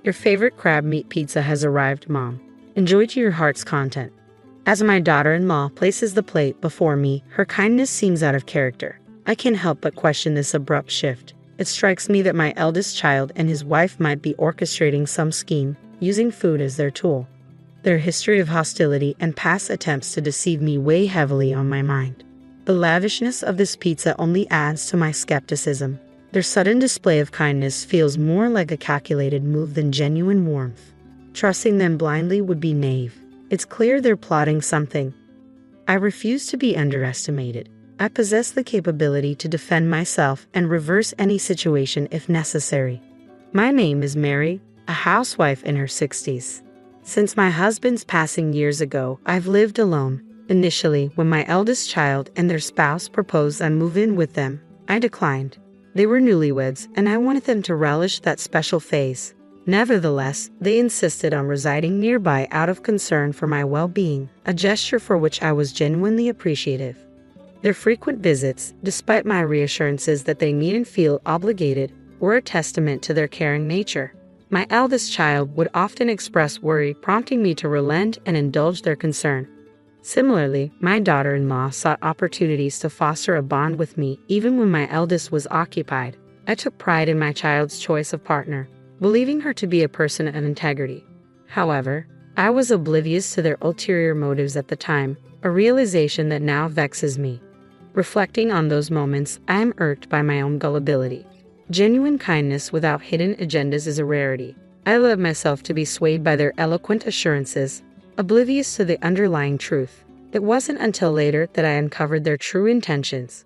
Your favorite crab meat pizza has arrived, Mom. Enjoy to your heart's content. As my daughter-in-law places the plate before me, her kindness seems out of character. I can't help but question this abrupt shift. It strikes me that my eldest child and his wife might be orchestrating some scheme, using food as their tool. Their history of hostility and past attempts to deceive me weigh heavily on my mind. The lavishness of this pizza only adds to my skepticism. Their sudden display of kindness feels more like a calculated move than genuine warmth. Trusting them blindly would be naive. It's clear they're plotting something. I refuse to be underestimated. I possess the capability to defend myself and reverse any situation if necessary. My name is Mary, a housewife in her 60s. Since my husband's passing years ago, I've lived alone. Initially, when my eldest child and their spouse proposed I move in with them, I declined. They were newlyweds, and I wanted them to relish that special phase. Nevertheless, they insisted on residing nearby out of concern for my well-being, a gesture for which I was genuinely appreciative. Their frequent visits, despite my reassurances that they needn't feel obligated, were a testament to their caring nature. My eldest child would often express worry, prompting me to relent and indulge their concern. Similarly, my daughter-in-law sought opportunities to foster a bond with me even when my eldest was occupied. I took pride in my child's choice of partner, believing her to be a person of integrity. However, I was oblivious to their ulterior motives at the time, a realization that now vexes me. Reflecting on those moments, I am irked by my own gullibility. Genuine kindness without hidden agendas is a rarity. I allowed myself to be swayed by their eloquent assurances, oblivious to the underlying truth. It wasn't until later that I uncovered their true intentions.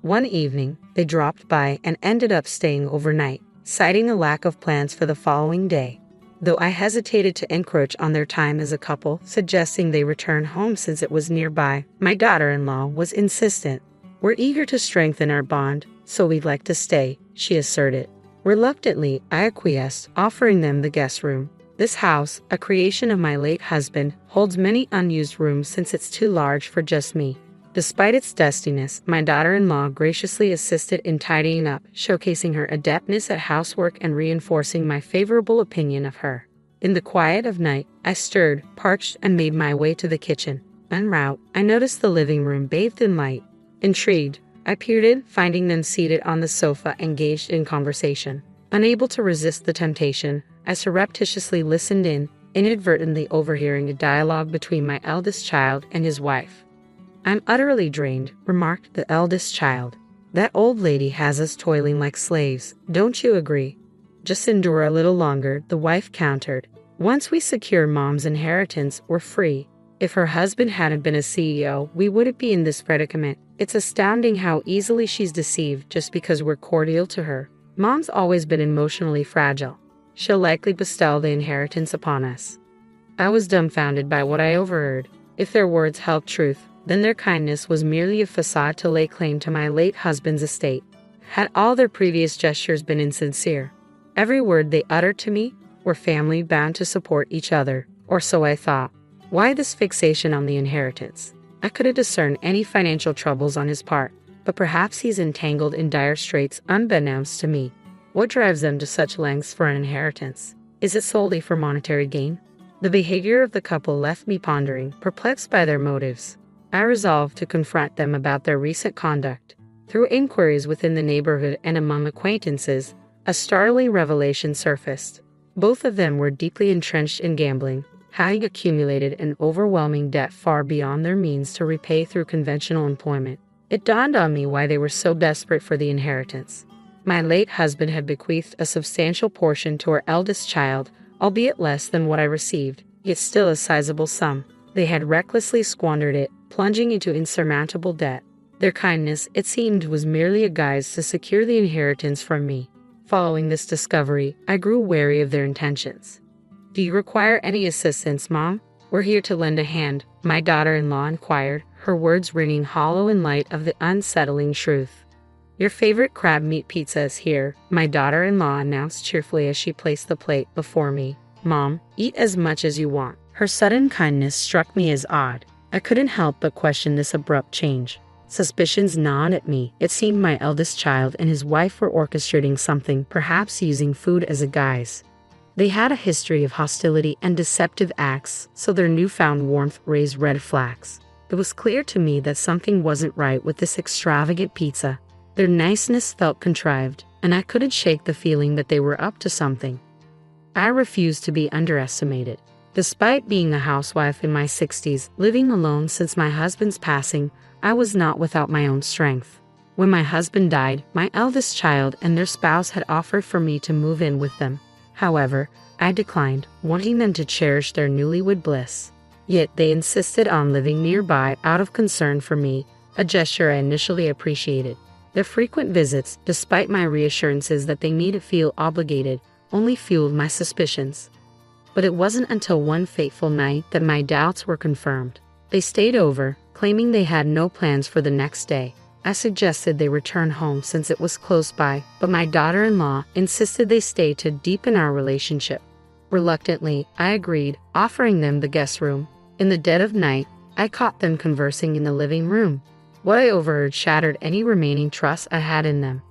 One evening, they dropped by and ended up staying overnight, citing a lack of plans for the following day. Though I hesitated to encroach on their time as a couple, suggesting they return home since it was nearby, my daughter-in-law was insistent. "We're eager to strengthen our bond, so we'd like to stay," she asserted. Reluctantly, I acquiesced, offering them the guest room. This house, a creation of my late husband, holds many unused rooms since it's too large for just me. Despite its dustiness, my daughter-in-law graciously assisted in tidying up, showcasing her adeptness at housework and reinforcing my favorable opinion of her. In the quiet of night, I stirred, parched, and made my way to the kitchen. En route, I noticed the living room bathed in light. Intrigued, I peered in, finding them seated on the sofa engaged in conversation. Unable to resist the temptation, I surreptitiously listened in, inadvertently overhearing a dialogue between my eldest child and his wife. "I'm utterly drained," remarked the eldest child. "That old lady has us toiling like slaves, don't you agree?" "Just endure a little longer," the wife countered. "Once we secure Mom's inheritance, we're free. If her husband hadn't been a CEO, we wouldn't be in this predicament. It's astounding how easily she's deceived just because we're cordial to her. Mom's always been emotionally fragile. She'll likely bestow the inheritance upon us." I was dumbfounded by what I overheard. If their words held truth, then their kindness was merely a facade to lay claim to my late husband's estate. Had all their previous gestures been insincere? Every word they uttered to me were family bound to support each other, or so I thought. Why this fixation on the inheritance? I couldn't discern any financial troubles on his part, but perhaps he's entangled in dire straits unbeknownst to me. What drives them to such lengths for an inheritance? Is it solely for monetary gain? The behavior of the couple left me pondering, perplexed by their motives. I resolved to confront them about their recent conduct. Through inquiries within the neighborhood and among acquaintances, a startling revelation surfaced. Both of them were deeply entrenched in gambling, having accumulated an overwhelming debt far beyond their means to repay through conventional employment. It dawned on me why they were so desperate for the inheritance. My late husband had bequeathed a substantial portion to our eldest child, albeit less than what I received, yet still a sizable sum. They had recklessly squandered it, plunging into insurmountable debt. Their kindness, it seemed, was merely a guise to secure the inheritance from me. Following this discovery, I grew wary of their intentions. "Do you require any assistance, Mom? We're here to lend a hand," my daughter-in-law inquired, her words ringing hollow in light of the unsettling truth. "Your favorite crab meat pizza is here," my daughter-in-law announced cheerfully as she placed the plate before me. "Mom, eat as much as you want." Her sudden kindness struck me as odd. I couldn't help but question this abrupt change. Suspicions gnawed at me. It seemed my eldest child and his wife were orchestrating something, perhaps using food as a guise. They had a history of hostility and deceptive acts, so their newfound warmth raised red flags. It was clear to me that something wasn't right with this extravagant pizza. Their niceness felt contrived, and I couldn't shake the feeling that they were up to something. I refused to be underestimated. Despite being a housewife in my 60s, living alone since my husband's passing, I was not without my own strength. When my husband died, my eldest child and their spouse had offered for me to move in with them. However, I declined, wanting them to cherish their newlywed bliss. Yet they insisted on living nearby out of concern for me, a gesture I initially appreciated. Their frequent visits, despite my reassurances that they needn't feel obligated, only fueled my suspicions. But it wasn't until one fateful night that my doubts were confirmed. They stayed over, claiming they had no plans for the next day. I suggested they return home since it was close by, but my daughter-in-law insisted they stay to deepen our relationship. Reluctantly, I agreed, offering them the guest room. In the dead of night, I caught them conversing in the living room. What I overheard shattered any remaining trust I had in them.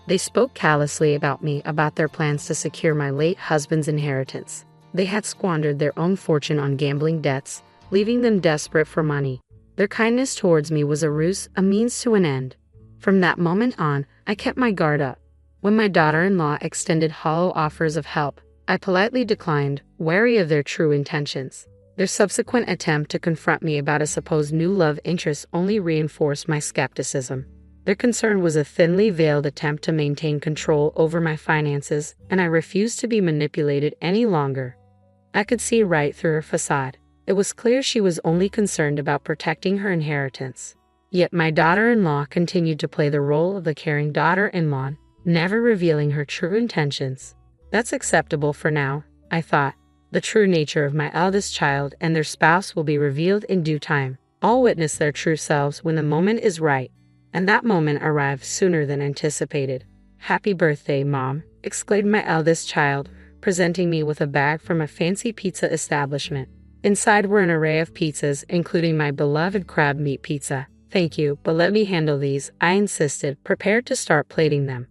They spoke callously about me, about their plans to secure my late husband's inheritance. They had squandered their own fortune on gambling debts, leaving them desperate for money. Their kindness towards me was a ruse, a means to an end. From that moment on, I kept my guard up. When my daughter-in-law extended hollow offers of help, I politely declined, wary of their true intentions. Their subsequent attempt to confront me about a supposed new love interest only reinforced my skepticism. Their concern was a thinly veiled attempt to maintain control over my finances, and I refused to be manipulated any longer. I could see right through her facade. It was clear she was only concerned about protecting her inheritance. Yet my daughter-in-law continued to play the role of the caring daughter-in-law, never revealing her true intentions. That's acceptable for now, I thought. The true nature of my eldest child and their spouse will be revealed in due time. All witness their true selves when the moment is right. And that moment arrived sooner than anticipated. "Happy birthday, Mom," exclaimed my eldest child, presenting me with a bag from a fancy pizza establishment. Inside were an array of pizzas, including my beloved crab meat pizza. "Thank you, but let me handle these," I insisted, prepared to start plating them.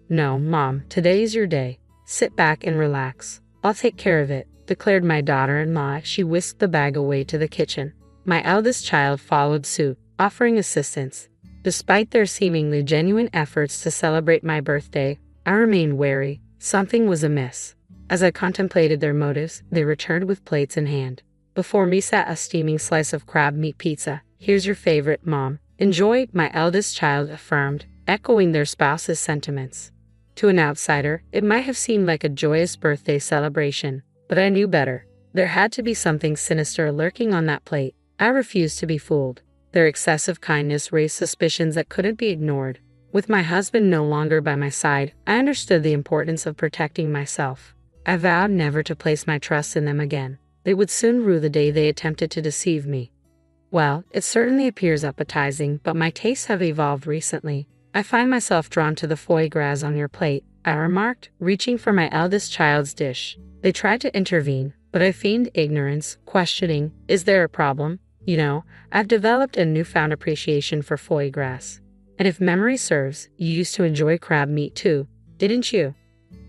"No, Mom, today's your day. Sit back and relax. I'll take care of it," declared my daughter-in-law as she whisked the bag away to the kitchen. My eldest child followed suit, offering assistance. Despite their seemingly genuine efforts to celebrate my birthday, I remained wary. Something was amiss. As I contemplated their motives, they returned with plates in hand. Before me sat a steaming slice of crab meat pizza. "Here's your favorite, Mom. Enjoy," my eldest child affirmed, echoing their spouse's sentiments. To an outsider, it might have seemed like a joyous birthday celebration, but I knew better. There had to be something sinister lurking on that plate. I refused to be fooled. Their excessive kindness raised suspicions that couldn't be ignored. With my husband no longer by my side, I understood the importance of protecting myself. I vowed never to place my trust in them again. They would soon rue the day they attempted to deceive me. "Well, it certainly appears appetizing, but my tastes have evolved recently. I find myself drawn to the foie gras on your plate," I remarked, reaching for my eldest child's dish. They tried to intervene, but I feigned ignorance, questioning, "Is there a problem? You know, I've developed a newfound appreciation for foie gras. And if memory serves, you used to enjoy crab meat too, didn't you?"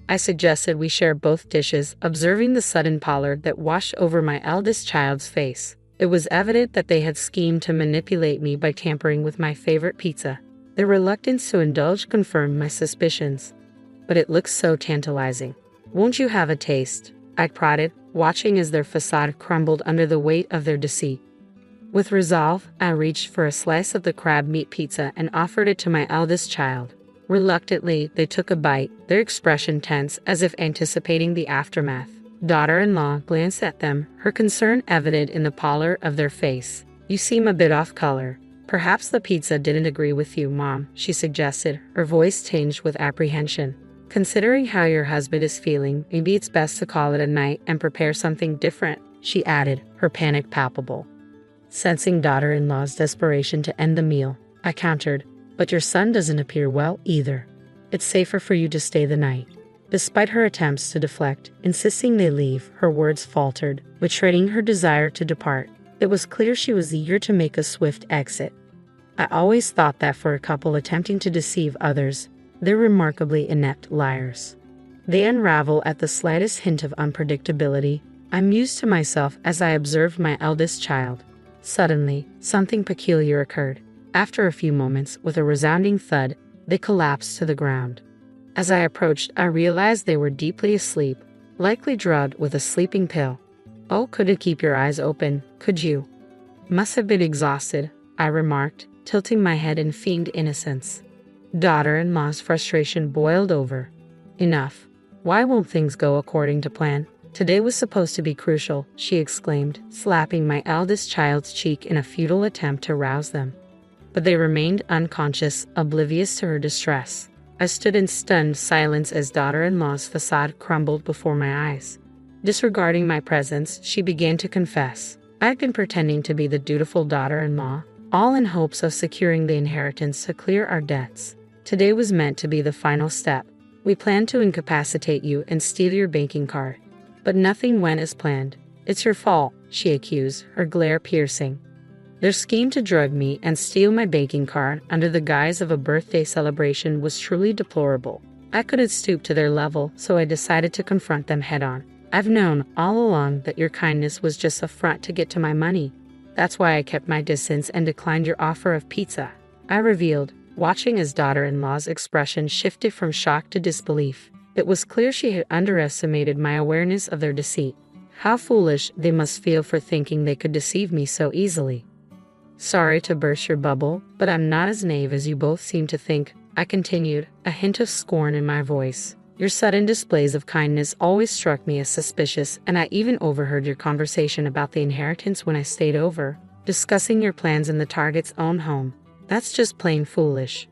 I suggested we share both dishes, observing the sudden pallor that washed over my eldest child's face. It was evident that they had schemed to manipulate me by tampering with my favorite pizza. Their reluctance to indulge confirmed my suspicions. "But it looks so tantalizing. Won't you have a taste?" I prodded, watching as their facade crumbled under the weight of their deceit. With resolve, I reached for a slice of the crab meat pizza and offered it to my eldest child. Reluctantly, they took a bite, their expression tense as if anticipating the aftermath. Daughter-in-law glanced at them, her concern evident in the pallor of their face. "You seem a bit off color. Perhaps the pizza didn't agree with you, Mom," she suggested, her voice tinged with apprehension. "Considering how your husband is feeling, maybe it's best to call it a night and prepare something different," she added, her panic palpable. Sensing daughter-in-law's desperation to end the meal, I countered, "But your son doesn't appear well either. It's safer for you to stay the night." Despite her attempts to deflect, insisting they leave, her words faltered, betraying her desire to depart. It was clear she was eager to make a swift exit. I always thought that for a couple attempting to deceive others, they're remarkably inept liars. They unravel at the slightest hint of unpredictability. I mused to myself as I observed my eldest child. Suddenly, something peculiar occurred. After a few moments, with a resounding thud, they collapsed to the ground. As I approached, I realized they were deeply asleep, likely drugged with a sleeping pill. Oh, couldn't keep your eyes open, could you? Must have been exhausted, I remarked, tilting my head in feigned innocence. Daughter-in-law's frustration boiled over. Enough. Why won't things go according to plan? Today was supposed to be crucial, she exclaimed, slapping my eldest child's cheek in a futile attempt to rouse them. But they remained unconscious, oblivious to her distress. I stood in stunned silence as daughter-in-law's facade crumbled before my eyes. Disregarding my presence, she began to confess. I'd been pretending to be the dutiful daughter-in-law, all in hopes of securing the inheritance to clear our debts. Today was meant to be the final step. We planned to incapacitate you and steal your banking card. But nothing went as planned. It's your fault, she accused, her glare piercing. Their scheme to drug me and steal my banking card under the guise of a birthday celebration was truly deplorable. I couldn't stoop to their level, so I decided to confront them head-on. I've known all along that your kindness was just a front to get to my money. That's why I kept my distance and declined your offer of pizza, I revealed, watching as daughter-in-law's expression shifted from shock to disbelief. It was clear she had underestimated my awareness of their deceit. How foolish they must feel for thinking they could deceive me so easily. Sorry to burst your bubble, but I'm not as naive as you both seem to think, I continued, a hint of scorn in my voice. Your sudden displays of kindness always struck me as suspicious, and I even overheard your conversation about the inheritance when I stayed over, discussing your plans in the target's own home. That's just plain foolish.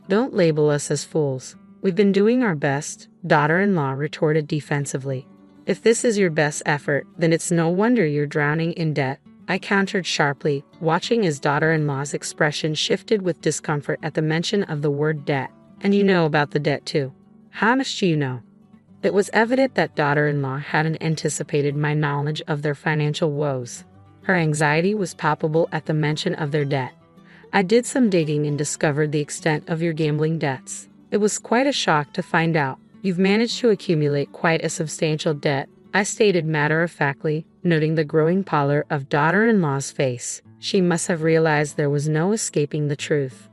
Don't label us as fools. We've been doing our best, daughter-in-law retorted defensively. If this is your best effort, then it's no wonder you're drowning in debt, I countered sharply, watching as daughter-in-law's expression shifted with discomfort at the mention of the word debt. And you know about the debt too. How much do you know? It was evident that daughter-in-law hadn't anticipated my knowledge of their financial woes. Her anxiety was palpable at the mention of their debt. I did some digging and discovered the extent of your gambling debts. It was quite a shock to find out. You've managed to accumulate quite a substantial debt, I stated matter-of-factly, noting the growing pallor of daughter-in-law's face. She must have realized there was no escaping the truth.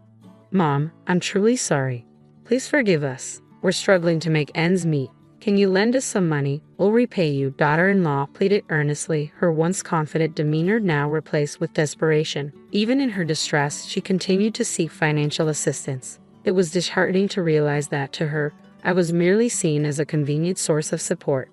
Mom, I'm truly sorry. Please forgive us. We're struggling to make ends meet. Can you lend us some money? We'll repay you, daughter-in-law pleaded earnestly, her once confident demeanor now replaced with desperation. Even in her distress, she continued to seek financial assistance. It was disheartening to realize that, to her, I was merely seen as a convenient source of support.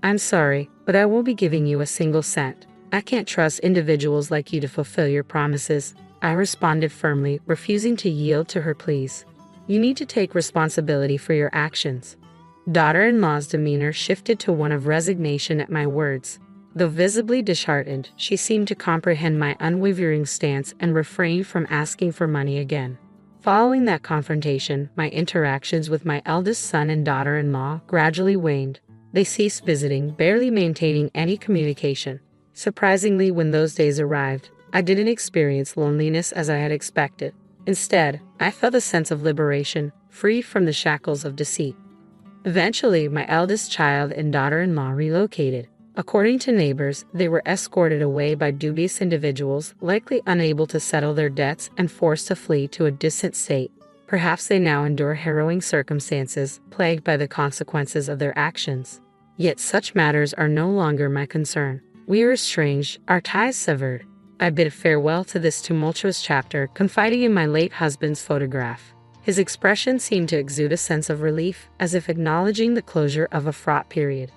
I'm sorry, but I won't be giving you a single cent. I can't trust individuals like you to fulfill your promises, I responded firmly, refusing to yield to her pleas. You need to take responsibility for your actions. Daughter-in-law's demeanor shifted to one of resignation at my words. Though visibly disheartened, she seemed to comprehend my unwavering stance and refrained from asking for money again. Following that confrontation, my interactions with my eldest son and daughter-in-law gradually waned. They ceased visiting, barely maintaining any communication. Surprisingly, when those days arrived, I didn't experience loneliness as I had expected. Instead, I felt a sense of liberation, free from the shackles of deceit. Eventually, my eldest child and daughter-in-law relocated. According to neighbors, they were escorted away by dubious individuals, likely unable to settle their debts and forced to flee to a distant state. Perhaps they now endure harrowing circumstances, plagued by the consequences of their actions. Yet such matters are no longer my concern. We are estranged, our ties severed. I bid farewell to this tumultuous chapter, confiding in my late husband's photograph. His expression seemed to exude a sense of relief, as if acknowledging the closure of a fraught period.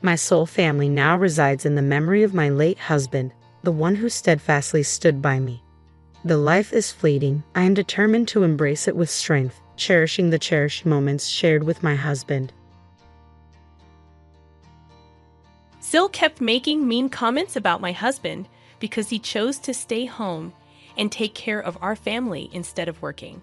My sole family now resides in the memory of my late husband, the one who steadfastly stood by me. The life is fleeting. I am determined to embrace it with strength, cherishing the cherished moments shared with my husband. Sil kept making mean comments about my husband because he chose to stay home and take care of our family instead of working.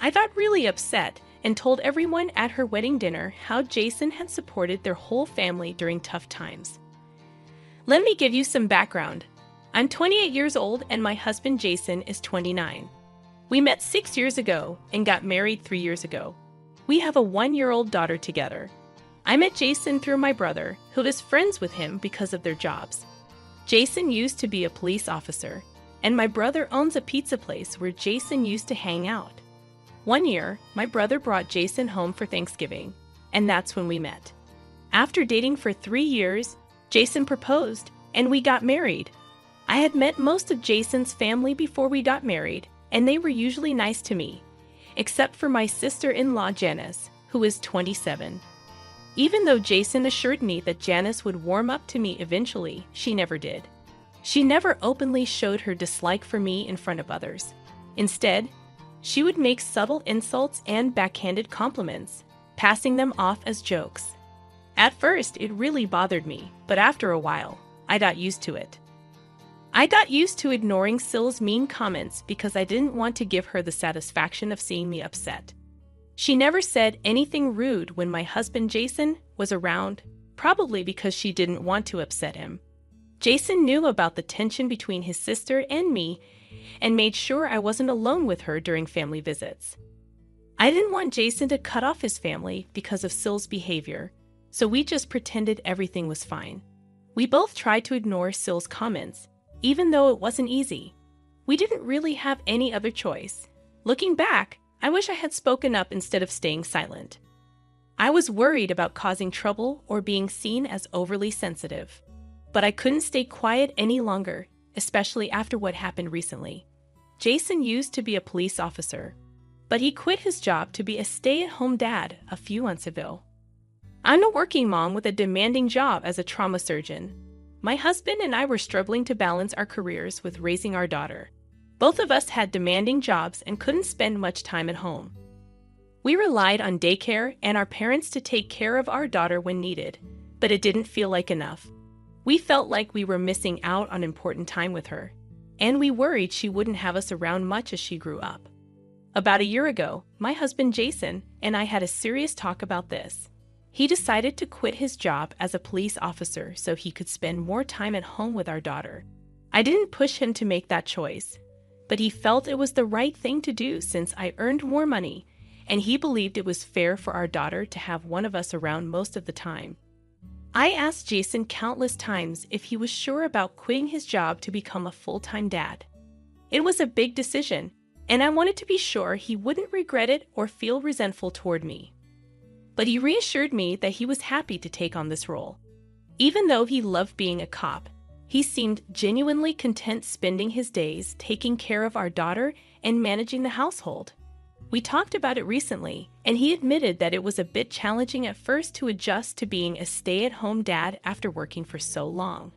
I got really upset and told everyone at her wedding dinner how Jason had supported their whole family during tough times. Let me give you some background. I'm 28 years old and my husband Jason is 29. We met 6 years ago and got married 3 years ago. We have a 1-year-old daughter together. I met Jason through my brother, who is friends with him because of their jobs. Jason used to be a police officer, and my brother owns a pizza place where Jason used to hang out. One year, my brother brought Jason home for Thanksgiving, and that's when we met. After dating for 3 years, Jason proposed, and we got married. I had met most of Jason's family before we got married, and they were usually nice to me, except for my sister-in-law Janice, who is 27. Even though Jason assured me that Janice would warm up to me eventually, she never did. She never openly showed her dislike for me in front of others. Instead, she would make subtle insults and backhanded compliments, passing them off as jokes. At first, it really bothered me, but after a while, I got used to it. I got used to ignoring Syl's mean comments because I didn't want to give her the satisfaction of seeing me upset. She never said anything rude when my husband Jason was around, probably because she didn't want to upset him. Jason knew about the tension between his sister and me and made sure I wasn't alone with her during family visits. I didn't want Jason to cut off his family because of Syl's behavior, so we just pretended everything was fine. We both tried to ignore Syl's comments, even though it wasn't easy. We didn't really have any other choice. Looking back, I wish I had spoken up instead of staying silent. I was worried about causing trouble or being seen as overly sensitive. But I couldn't stay quiet any longer, especially after what happened recently. Jason used to be a police officer, but he quit his job to be a stay-at-home dad a few months ago. I'm a working mom with a demanding job as a trauma surgeon. My husband and I were struggling to balance our careers with raising our daughter. Both of us had demanding jobs and couldn't spend much time at home. We relied on daycare and our parents to take care of our daughter when needed, but it didn't feel like enough. We felt like we were missing out on important time with her, and we worried she wouldn't have us around much as she grew up. About a year ago, my husband Jason and I had a serious talk about this. He decided to quit his job as a police officer so he could spend more time at home with our daughter. I didn't push him to make that choice, but he felt it was the right thing to do since I earned more money, and he believed it was fair for our daughter to have one of us around most of the time. I asked Jason countless times if he was sure about quitting his job to become a full-time dad. It was a big decision, and I wanted to be sure he wouldn't regret it or feel resentful toward me. But he reassured me that he was happy to take on this role. Even though he loved being a cop, he seemed genuinely content spending his days taking care of our daughter and managing the household. We talked about it recently, and he admitted that it was a bit challenging at first to adjust to being a stay-at-home dad after working for so long.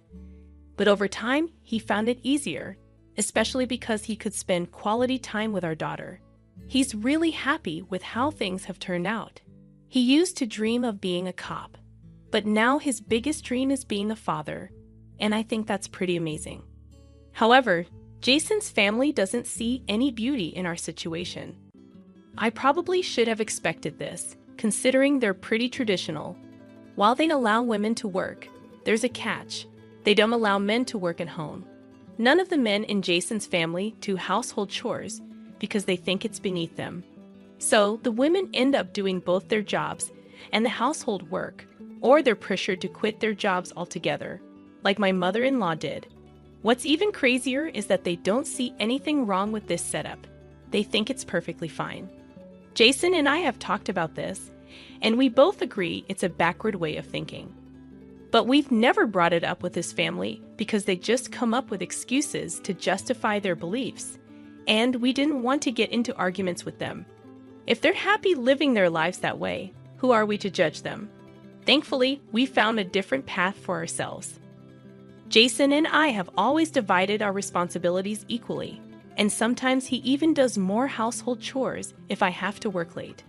But over time, he found it easier, especially because he could spend quality time with our daughter. He's really happy with how things have turned out. He used to dream of being a cop, but now his biggest dream is being a father, and I think that's pretty amazing. However, Jason's family doesn't see any beauty in our situation. I probably should have expected this, considering they're pretty traditional. While they allow women to work, there's a catch. They don't allow men to work at home. None of the men in Jason's family do household chores because they think it's beneath them. So the women end up doing both their jobs and the household work, or they're pressured to quit their jobs altogether, like my mother-in-law did. What's even crazier is that they don't see anything wrong with this setup. They think it's perfectly fine. Jason and I have talked about this, and we both agree it's a backward way of thinking. But we've never brought it up with his family because they just come up with excuses to justify their beliefs, and we didn't want to get into arguments with them. If they're happy living their lives that way, who are we to judge them? Thankfully, we found a different path for ourselves. Jason and I have always divided our responsibilities equally, and sometimes he even does more household chores if I have to work late.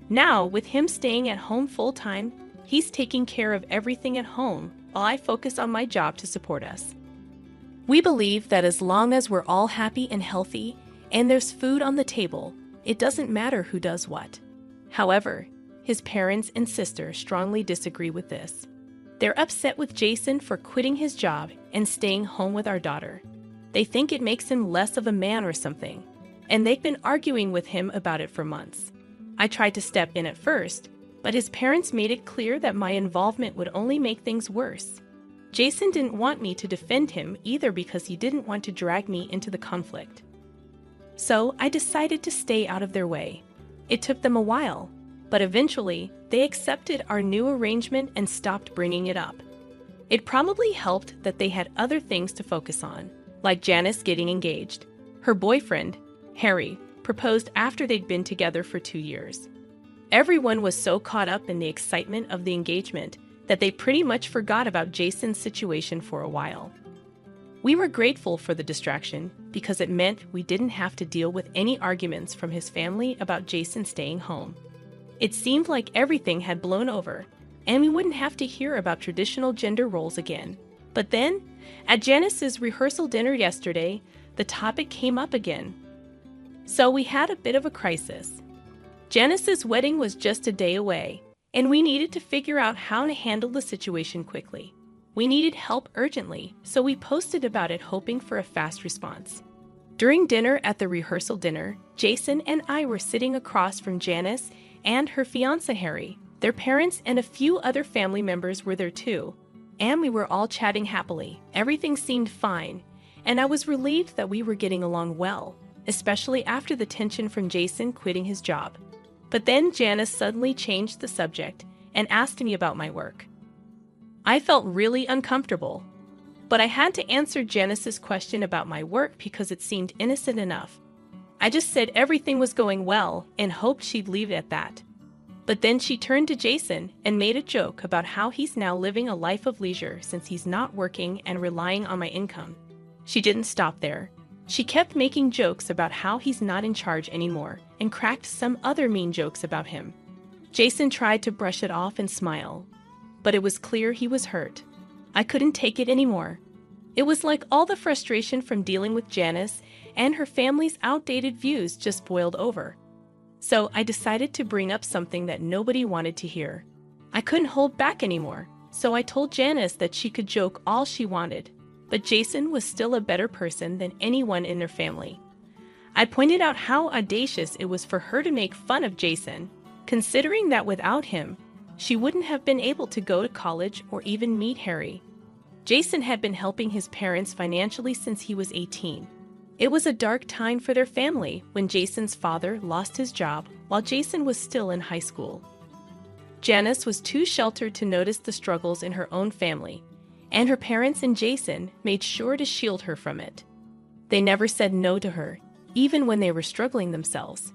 Now, with him staying at home full-time, he's taking care of everything at home while I focus on my job to support us. We believe that as long as we're all happy and healthy, and there's food on the table, it doesn't matter who does what. However, his parents and sister strongly disagree with this. They're upset with Jason for quitting his job and staying home with our daughter. They think it makes him less of a man or something, and they've been arguing with him about it for months. I tried to step in at first, but his parents made it clear that my involvement would only make things worse. Jason didn't want me to defend him either because he didn't want to drag me into the conflict. So I decided to stay out of their way. It took them a while, but eventually they accepted our new arrangement and stopped bringing it up. It probably helped that they had other things to focus on, like Janice getting engaged. Her boyfriend, Harry, proposed after they'd been together for 2 years. Everyone was so caught up in the excitement of the engagement that they pretty much forgot about Jason's situation for a while. We were grateful for the distraction because it meant we didn't have to deal with any arguments from his family about Jason staying home. It seemed like everything had blown over, and we wouldn't have to hear about traditional gender roles again. But then, at Janice's rehearsal dinner yesterday, the topic came up again. So we had a bit of a crisis. Janice's wedding was just a day away, and we needed to figure out how to handle the situation quickly. We needed help urgently, so we posted about it hoping for a fast response. During dinner at the rehearsal dinner, Jason and I were sitting across from Janice and her fiancé Harry. Their parents and a few other family members were there too, and we were all chatting happily. Everything seemed fine, and I was relieved that we were getting along well, especially after the tension from Jason quitting his job. But then Janice suddenly changed the subject and asked me about my work. I felt really uncomfortable, but I had to answer Janice's question about my work because it seemed innocent enough. I just said everything was going well and hoped she'd leave it at that. But then she turned to Jason and made a joke about how he's now living a life of leisure since he's not working and relying on my income. She didn't stop there. She kept making jokes about how he's not in charge anymore and cracked some other mean jokes about him. Jason tried to brush it off and smile, but it was clear he was hurt. I couldn't take it anymore. It was like all the frustration from dealing with Janice and her family's outdated views just boiled over. So I decided to bring up something that nobody wanted to hear. I couldn't hold back anymore, so I told Janice that she could joke all she wanted, but Jason was still a better person than anyone in their family. I pointed out how audacious it was for her to make fun of Jason, considering that without him, she wouldn't have been able to go to college or even meet Harry. Jason had been helping his parents financially since he was 18. It was a dark time for their family when Jason's father lost his job while Jason was still in high school. Janice was too sheltered to notice the struggles in her own family, and her parents and Jason made sure to shield her from it. They never said no to her, even when they were struggling themselves.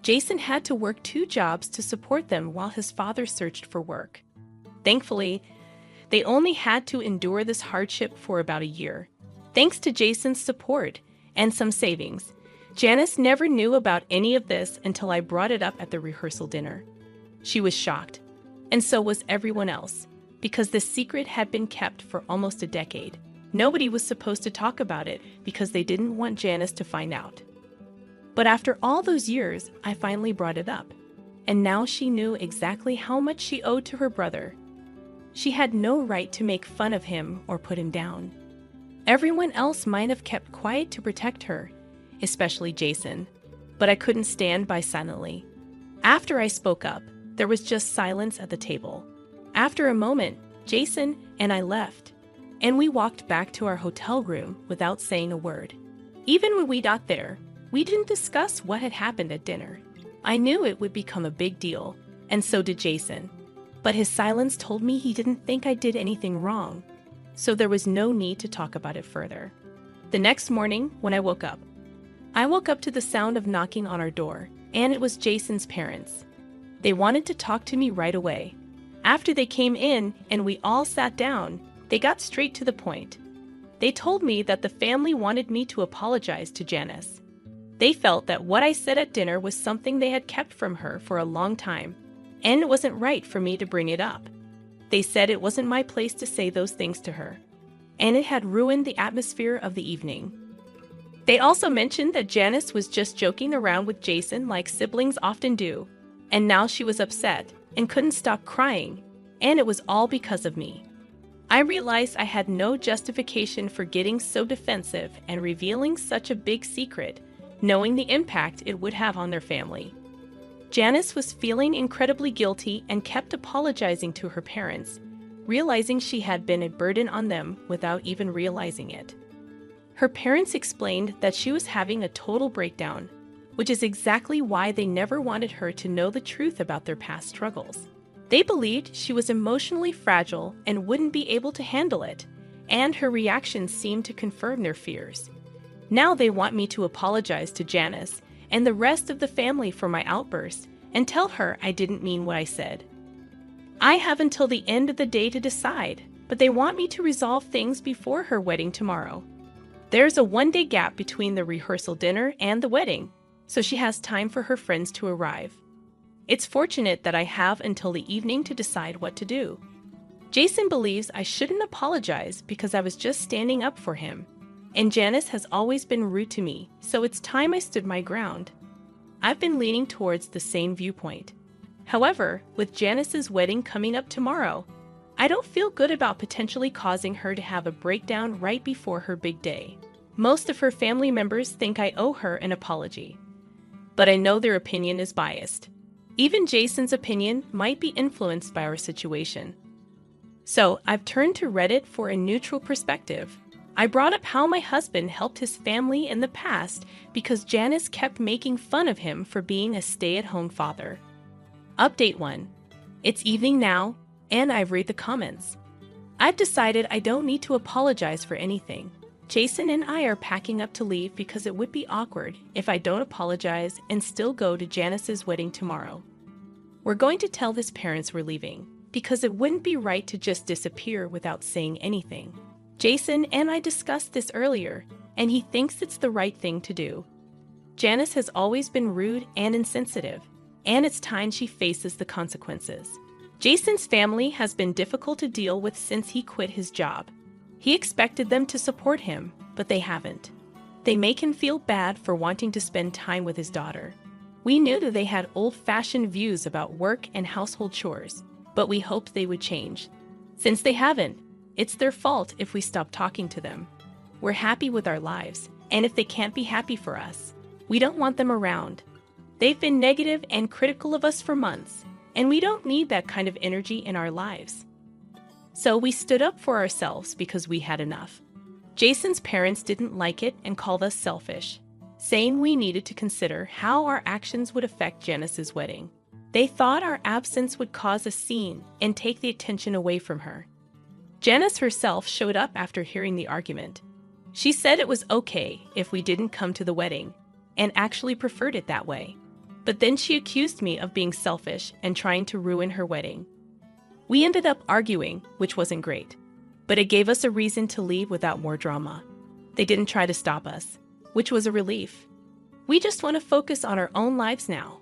Jason had to work 2 jobs to support them while his father searched for work. Thankfully, they only had to endure this hardship for about a year. Thanks to Jason's support and some savings, Janice never knew about any of this until I brought it up at the rehearsal dinner. She was shocked, and so was everyone else, because the secret had been kept for almost a decade. Nobody was supposed to talk about it because they didn't want Janice to find out. But after all those years, I finally brought it up, and now she knew exactly how much she owed to her brother. She had no right to make fun of him or put him down. Everyone else might have kept quiet to protect her, especially Jason, but I couldn't stand by silently. After I spoke up, there was just silence at the table. After a moment, Jason and I left, and we walked back to our hotel room without saying a word. Even when we got there, we didn't discuss what had happened at dinner. I knew it would become a big deal, and so did Jason. But his silence told me he didn't think I did anything wrong, so there was no need to talk about it further. The next morning, when I woke up to the sound of knocking on our door, and it was Jason's parents. They wanted to talk to me right away. After they came in and we all sat down, they got straight to the point. They told me that the family wanted me to apologize to Janice. They felt that what I said at dinner was something they had kept from her for a long time, and it wasn't right for me to bring it up. They said it wasn't my place to say those things to her, and it had ruined the atmosphere of the evening. They also mentioned that Janice was just joking around with Jason like siblings often do, and now she was upset and couldn't stop crying, and it was all because of me. I realized I had no justification for getting so defensive and revealing such a big secret, knowing the impact it would have on their family. Janice was feeling incredibly guilty and kept apologizing to her parents, realizing she had been a burden on them without even realizing it. Her parents explained that she was having a total breakdown, which is exactly why they never wanted her to know the truth about their past struggles. They believed she was emotionally fragile and wouldn't be able to handle it, and her reactions seemed to confirm their fears. Now they want me to apologize to Janice and the rest of the family for my outburst and tell her I didn't mean what I said. I have until the end of the day to decide, but they want me to resolve things before her wedding tomorrow. There's a one-day gap between the rehearsal dinner and the wedding, so she has time for her friends to arrive. It's fortunate that I have until the evening to decide what to do. Jason believes I shouldn't apologize because I was just standing up for him, and Janice has always been rude to me, so it's time I stood my ground. I've been leaning towards the same viewpoint. However, with Janice's wedding coming up tomorrow, I don't feel good about potentially causing her to have a breakdown right before her big day. Most of her family members think I owe her an apology, but I know their opinion is biased. Even Jason's opinion might be influenced by our situation. So I've turned to Reddit for a neutral perspective. I brought up how my husband helped his family in the past because Janice kept making fun of him for being a stay-at-home father. Update 1. It's evening now, and I've read the comments. I've decided I don't need to apologize for anything. Jason and I are packing up to leave because it would be awkward if I don't apologize and still go to Janice's wedding tomorrow. We're going to tell his parents we're leaving, because it wouldn't be right to just disappear without saying anything. Jason and I discussed this earlier, and he thinks it's the right thing to do. Janice has always been rude and insensitive, and it's time she faces the consequences. Jason's family has been difficult to deal with since he quit his job. He expected them to support him, but they haven't. They make him feel bad for wanting to spend time with his daughter. We knew that they had old-fashioned views about work and household chores, but we hoped they would change. Since they haven't, it's their fault if we stop talking to them. We're happy with our lives, and if they can't be happy for us, we don't want them around. They've been negative and critical of us for months, and we don't need that kind of energy in our lives. So we stood up for ourselves because we had enough. Jason's parents didn't like it and called us selfish, saying we needed to consider how our actions would affect Janice's wedding. They thought our absence would cause a scene and take the attention away from her. Janice herself showed up after hearing the argument. She said it was okay if we didn't come to the wedding, and actually preferred it that way. But then she accused me of being selfish and trying to ruin her wedding. We ended up arguing, which wasn't great, but it gave us a reason to leave without more drama. They didn't try to stop us, which was a relief. We just want to focus on our own lives now.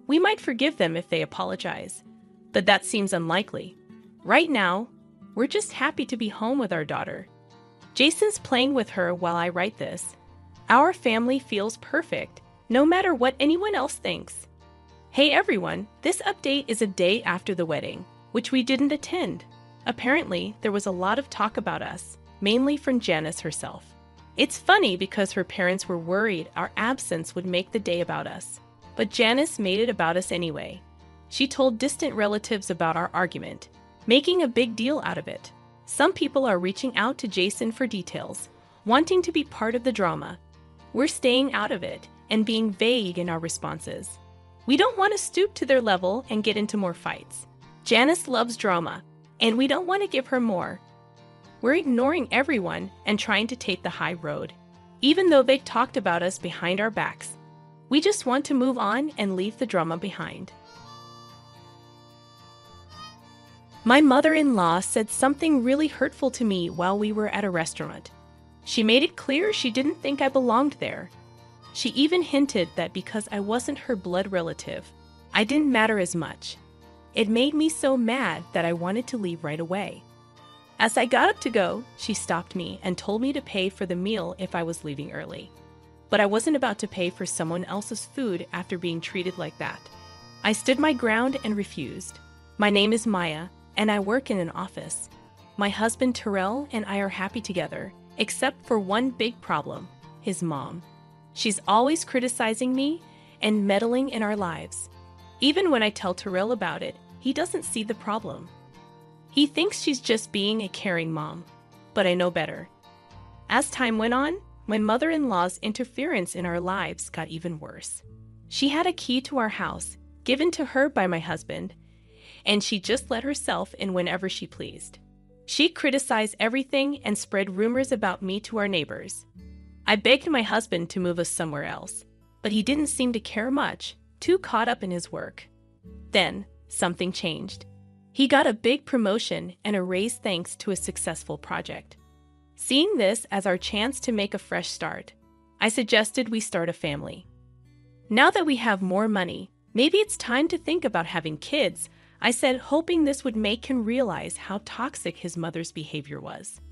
We might forgive them if they apologize, but that seems unlikely. Right now, we're just happy to be home with our daughter. Jason's playing with her while I write this. Our family feels perfect, no matter what anyone else thinks. Hey everyone, this update is a day after the wedding, which we didn't attend. Apparently, there was a lot of talk about us, mainly from Janice herself. It's funny because her parents were worried our absence would make the day about us. But Janice made it about us anyway. She told distant relatives about our argument, making a big deal out of it. Some people are reaching out to Jason for details, wanting to be part of the drama. We're staying out of it and being vague in our responses. We don't want to stoop to their level and get into more fights. Janice loves drama, and we don't want to give her more. We're ignoring everyone and trying to take the high road, even though they talked about us behind our backs. We just want to move on and leave the drama behind. My mother-in-law said something really hurtful to me while we were at a restaurant. She made it clear she didn't think I belonged there. She even hinted that because I wasn't her blood relative, I didn't matter as much. It made me so mad that I wanted to leave right away. As I got up to go, she stopped me and told me to pay for the meal if I was leaving early. But I wasn't about to pay for someone else's food after being treated like that. I stood my ground and refused. My name is Maya, and I work in an office. My husband Terrell and I are happy together, except for one big problem, his mom. She's always criticizing me and meddling in our lives. Even when I tell Terrell about it, he doesn't see the problem. He thinks she's just being a caring mom, but I know better. As time went on, my mother-in-law's interference in our lives got even worse. She had a key to our house, given to her by my husband, and she just let herself in whenever she pleased. She criticized everything and spread rumors about me to our neighbors. I begged my husband to move us somewhere else, but he didn't seem to care much, too caught up in his work. Then, something changed. He got a big promotion and a raise thanks to a successful project. Seeing this as our chance to make a fresh start, I suggested we start a family. Now that we have more money, maybe it's time to think about having kids, I said, hoping this would make him realize how toxic his mother's behavior was.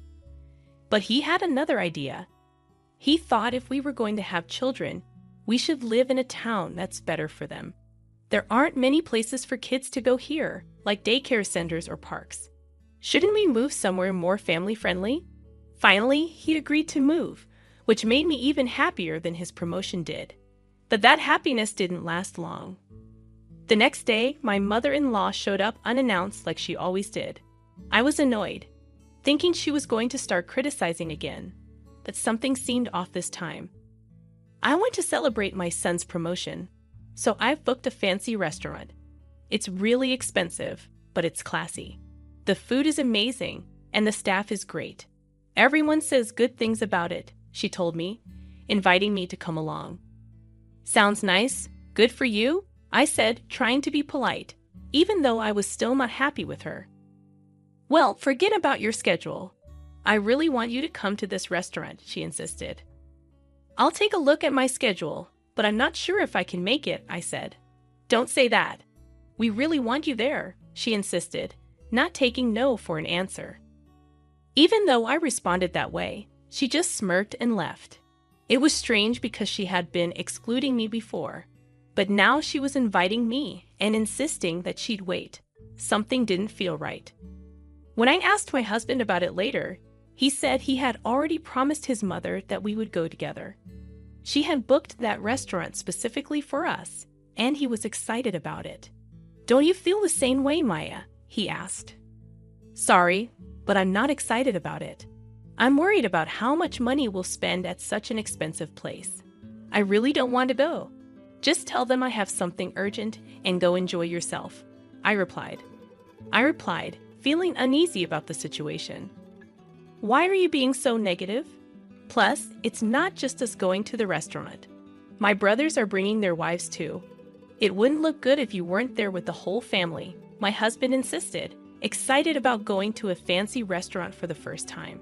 But he had another idea. He thought if we were going to have children, we should live in a town that's better for them. There aren't many places for kids to go here, like daycare centers or parks. Shouldn't we move somewhere more family-friendly? Finally, he agreed to move, which made me even happier than his promotion did. But that happiness didn't last long. The next day, my mother-in-law showed up unannounced like she always did. I was annoyed, thinking she was going to start criticizing again, but something seemed off this time. I want to celebrate my son's promotion, so I've booked a fancy restaurant. It's really expensive, but it's classy. The food is amazing, and the staff is great. Everyone says good things about it, she told me, inviting me to come along. Sounds nice. Good for you, I said, trying to be polite, even though I was still not happy with her. Well, forget about your schedule. I really want you to come to this restaurant, she insisted. I'll take a look at my schedule, but I'm not sure if I can make it, I said. Don't say that. We really want you there, she insisted, not taking no for an answer. Even though I responded that way, she just smirked and left. It was strange because she had been excluding me before, but now she was inviting me and insisting that she'd wait. Something didn't feel right. When I asked my husband about it later, he said he had already promised his mother that we would go together. She had booked that restaurant specifically for us, and he was excited about it. Don't you feel the same way, Maya? He asked. Sorry, but I'm not excited about it. I'm worried about how much money we'll spend at such an expensive place. I really don't want to go. Just tell them I have something urgent and go enjoy yourself, I replied, feeling uneasy about the situation. Why are you being so negative? Plus, it's not just us going to the restaurant. My brothers are bringing their wives too. It wouldn't look good if you weren't there with the whole family, my husband insisted, excited about going to a fancy restaurant for the first time.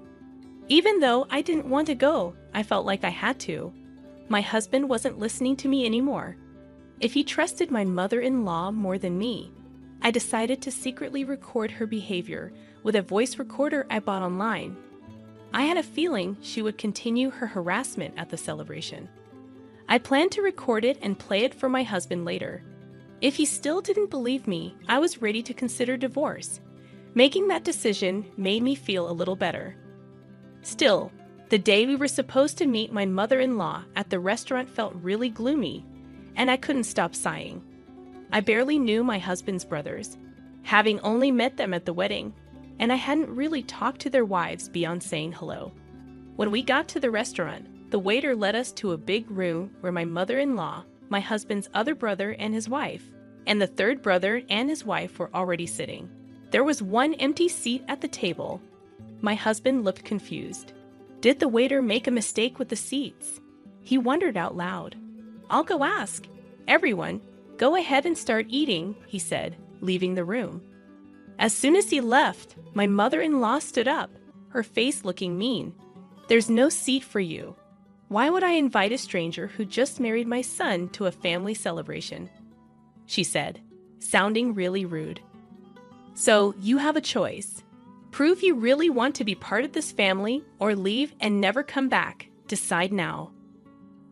Even though I didn't want to go, I felt like I had to. My husband wasn't listening to me anymore. If he trusted my mother-in-law more than me, I decided to secretly record her behavior with a voice recorder I bought online. I had a feeling she would continue her harassment at the celebration. I planned to record it and play it for my husband later. If he still didn't believe me, I was ready to consider divorce. Making that decision made me feel a little better. Still, the day we were supposed to meet my mother-in-law at the restaurant felt really gloomy, and I couldn't stop sighing. I barely knew my husband's brothers, having only met them at the wedding, and I hadn't really talked to their wives beyond saying hello. When we got to the restaurant, the waiter led us to a big room where my mother-in-law, my husband's other brother and his wife, and the third brother and his wife were already sitting. There was one empty seat at the table. My husband looked confused. Did the waiter make a mistake with the seats? He wondered out loud. I'll go ask. Everyone, go ahead and start eating, he said, leaving the room. As soon as he left, my mother-in-law stood up, her face looking mean. There's no seat for you. Why would I invite a stranger who just married my son to a family celebration? She said, sounding really rude. So you have a choice. Prove you really want to be part of this family or leave and never come back. Decide now.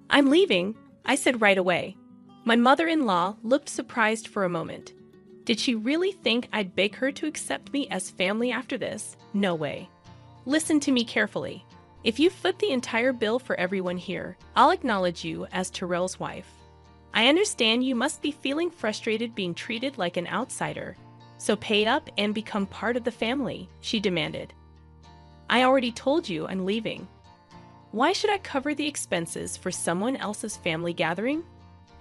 I'm leaving, I said right away. My mother-in-law looked surprised for a moment. Did she really think I'd beg her to accept me as family after this? No way. Listen to me carefully. If you foot the entire bill for everyone here, I'll acknowledge you as Terrell's wife. I understand you must be feeling frustrated being treated like an outsider, so pay up and become part of the family, she demanded. I already told you I'm leaving. Why should I cover the expenses for someone else's family gathering?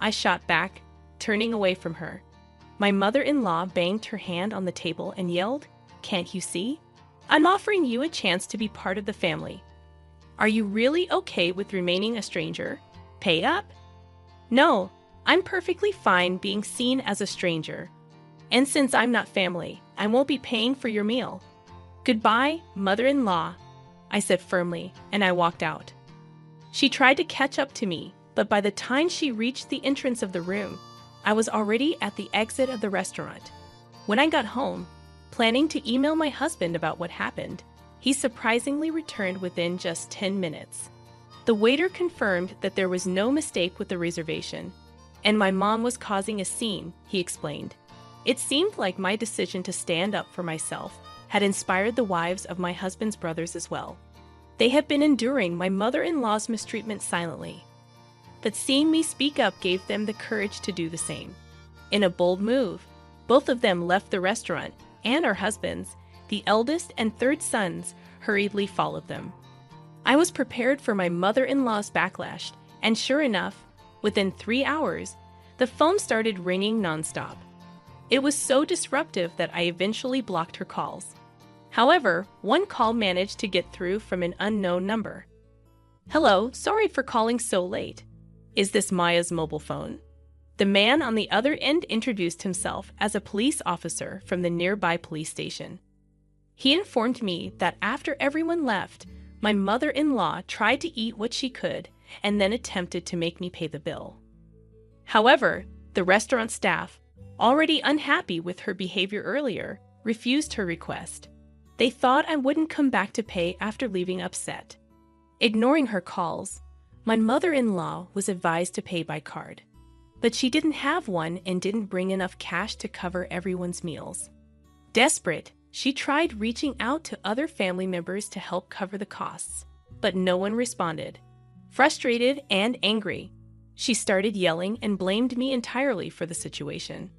I shot back, turning away from her. My mother-in-law banged her hand on the table and yelled, "Can't you see? I'm offering you a chance to be part of the family. Are you really okay with remaining a stranger? Pay up." No, I'm perfectly fine being seen as a stranger. And since I'm not family, I won't be paying for your meal. Goodbye, mother-in-law, I said firmly, and I walked out. She tried to catch up to me, but by the time she reached the entrance of the room, I was already at the exit of the restaurant. When I got home, planning to email my husband about what happened, he surprisingly returned within just 10 minutes. The waiter confirmed that there was no mistake with the reservation, and my mom was causing a scene, he explained. It seemed like my decision to stand up for myself had inspired the wives of my husband's brothers as well. They had been enduring my mother-in-law's mistreatment silently, but seeing me speak up gave them the courage to do the same. In a bold move, both of them left the restaurant, and our husbands, the eldest and third sons, hurriedly followed them. I was prepared for my mother-in-law's backlash, and sure enough, within 3 hours, the phone started ringing nonstop. It was so disruptive that I eventually blocked her calls. However, one call managed to get through from an unknown number. "Hello, sorry for calling so late. Is this Maya's mobile phone?" The man on the other end introduced himself as a police officer from the nearby police station. He informed me that after everyone left, my mother-in-law tried to eat what she could and then attempted to make me pay the bill. However, the restaurant staff, already unhappy with her behavior earlier, refused her request. They thought I wouldn't come back to pay after leaving upset. Ignoring her calls, my mother-in-law was advised to pay by card. But she didn't have one and didn't bring enough cash to cover everyone's meals. Desperate, she tried reaching out to other family members to help cover the costs, but no one responded. Frustrated and angry, she started yelling and blamed me entirely for the situation.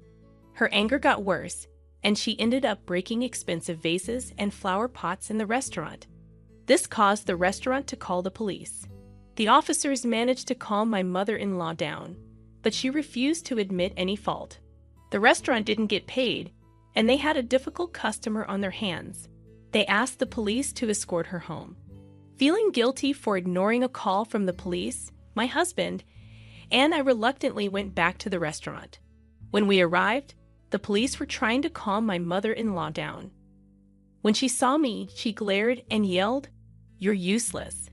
Her anger got worse, and she ended up breaking expensive vases and flower pots in the restaurant. This caused the restaurant to call the police. The officers managed to calm my mother-in-law down, but she refused to admit any fault. The restaurant didn't get paid, and they had a difficult customer on their hands. They asked the police to escort her home. Feeling guilty for ignoring a call from the police, my husband and I reluctantly went back to the restaurant. When we arrived, the police were trying to calm my mother-in-law down. When she saw me, she glared and yelled, "You're useless.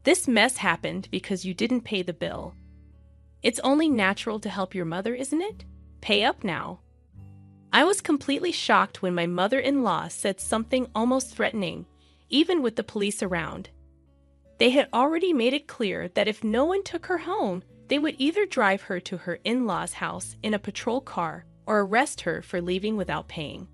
This mess happened because you didn't pay the bill. It's only natural to help your mother, isn't it? Pay up now." I was completely shocked when my mother-in-law said something almost threatening, even with the police around. They had already made it clear that if no one took her home, they would either drive her to her in-laws' house in a patrol car or arrest her for leaving without paying.